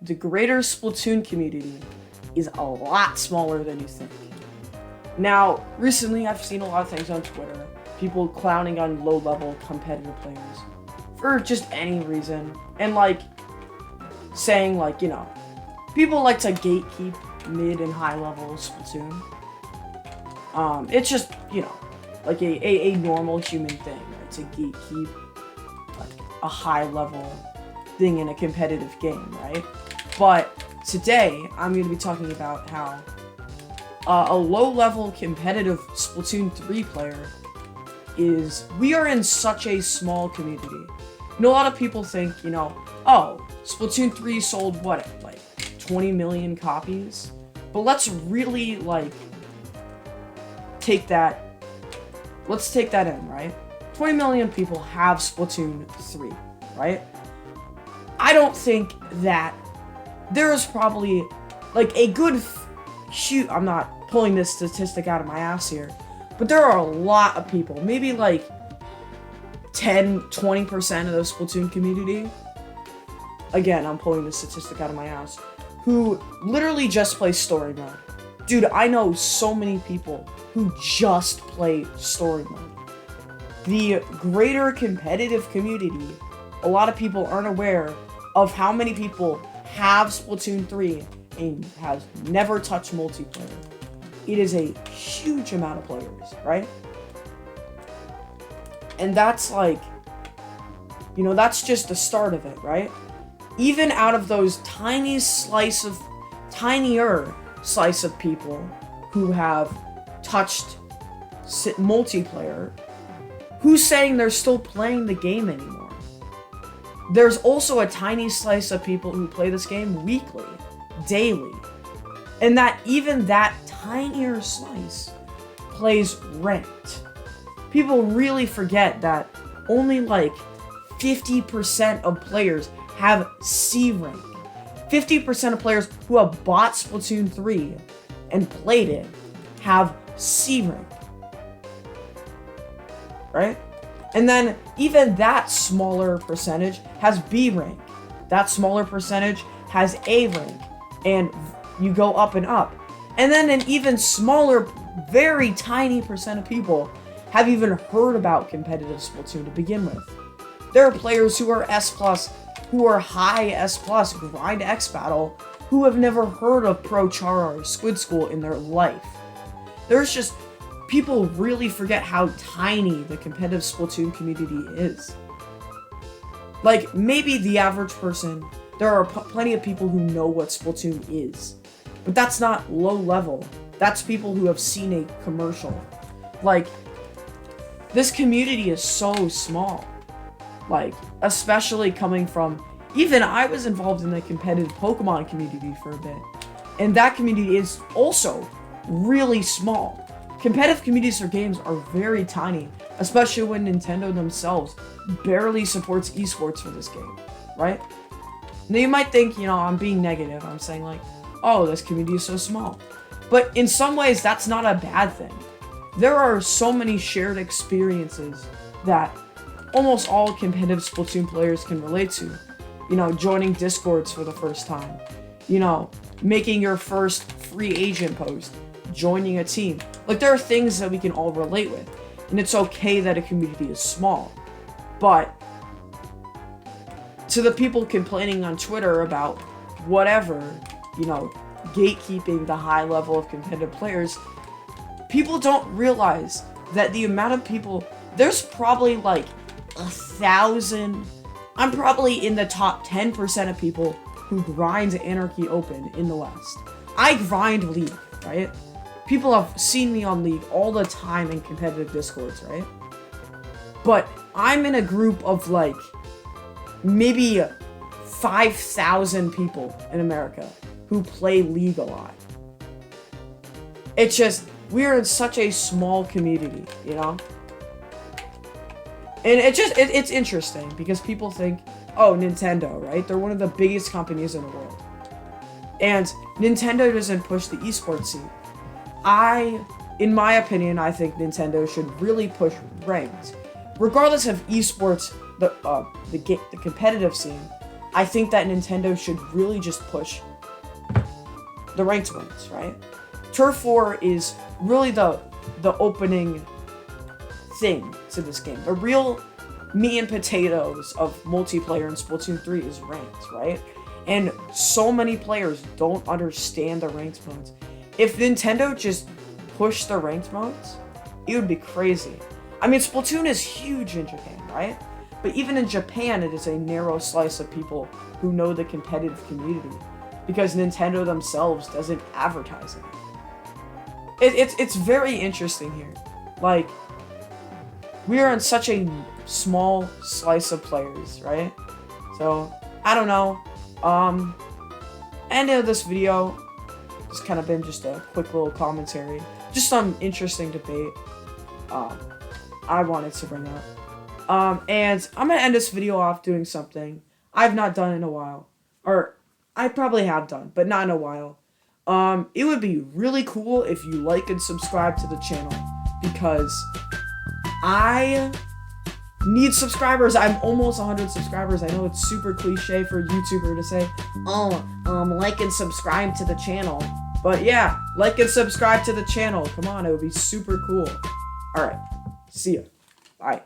the greater Splatoon community is a lot smaller than you think. Now, recently I've seen a lot of things on Twitter, people clowning on low-level competitive players for just any reason, and like saying like, people like to gatekeep mid and high level Splatoon. It's just, like a normal human thing, right? To gatekeep like a high level thing in a competitive game, right? But today I'm going to be talking about how a low-level competitive Splatoon 3 player we are in such a small community. A lot of people think, oh, Splatoon 3 sold what, like 20 million copies? But let's really, take that in, right? 20 million people have Splatoon 3, right? I don't think that there's probably, a good I'm not pulling this statistic out of my ass here, but there are a lot of people, maybe 10, 20% of the Splatoon community, again, I'm pulling this statistic out of my ass, who literally just play story mode. Dude, I know so many people who just play story mode. The greater competitive community, a lot of people aren't aware of how many people have Splatoon 3 and has never touched multiplayer. It is a huge amount of players, right? And that's that's just the start of it, right? Even out of those tinier slice of people who have touched multiplayer, who's saying they're still playing the game anymore? There's also a tiny slice of people who play this game weekly, daily, and that even that tinier slice plays ranked. People really forget that only 50% of players have C rank. 50% of players who have bought Splatoon 3 and played it have C rank. Right? And then even that smaller percentage has B rank. That smaller percentage has A rank. And you go up and up. And then an even smaller, very tiny percent of people have even heard about competitive Splatoon to begin with. There are players who are S+, who are high S+, grind X Battle, who have never heard of Pro Chara or Squid School in their life. There's just, people really forget how tiny the competitive Splatoon community is. Maybe the average person, there are plenty of people who know what Splatoon is. But that's not low level. That's people who have seen a commercial. This community is so small. Especially coming from, even I was involved in the competitive Pokemon community for a bit. And that community is also really small. Competitive communities for games are very tiny, especially when Nintendo themselves barely supports esports for this game, right? Now you might think, I'm being negative. I'm saying oh, this community is so small. But in some ways, that's not a bad thing. There are so many shared experiences that almost all competitive Splatoon players can relate to. Joining Discords for the first time. Making your first free agent post. Joining a team. There are things that we can all relate with. And it's okay that a community is small. But to the people complaining on Twitter about whatever, gatekeeping the high level of competitive players, people don't realize that the amount of people, there's probably 1,000, I'm probably in the top 10% of people who grind Anarchy Open in the West. I grind League, right? People have seen me on League all the time in competitive Discords, right? But I'm in a group of maybe 5,000 people in America who play League a lot. It's just, we're in such a small community, And it's interesting because people think, oh, Nintendo, right? They're one of the biggest companies in the world. And Nintendo doesn't push the esports scene. In my opinion, I think Nintendo should really push ranked. Regardless of esports, the competitive scene, I think that Nintendo should really just push the ranked modes, right? Turf War is really the opening thing to this game. The real meat and potatoes of multiplayer in Splatoon 3 is ranked, right? And so many players don't understand the ranked modes. If Nintendo just pushed the ranked modes, it would be crazy. I mean, Splatoon is huge in Japan, right? But even in Japan, it is a narrow slice of people who know the competitive community because Nintendo themselves doesn't advertise it. It's very interesting here. Like, we are in such a small slice of players, right? So, I don't know. End of this video. It's kind of been just a quick little commentary. Just some interesting debate I wanted to bring up. And I'm going to end this video off doing something I've not done in a while. Or, I probably have done, but not in a while. It would be really cool if you like and subscribe to the channel. Because I need subscribers. I'm almost 100 subscribers. I know it's super cliche for a YouTuber to say, like and subscribe to the channel. But yeah, like and subscribe to the channel. Come on, it would be super cool. Alright, see ya. Bye.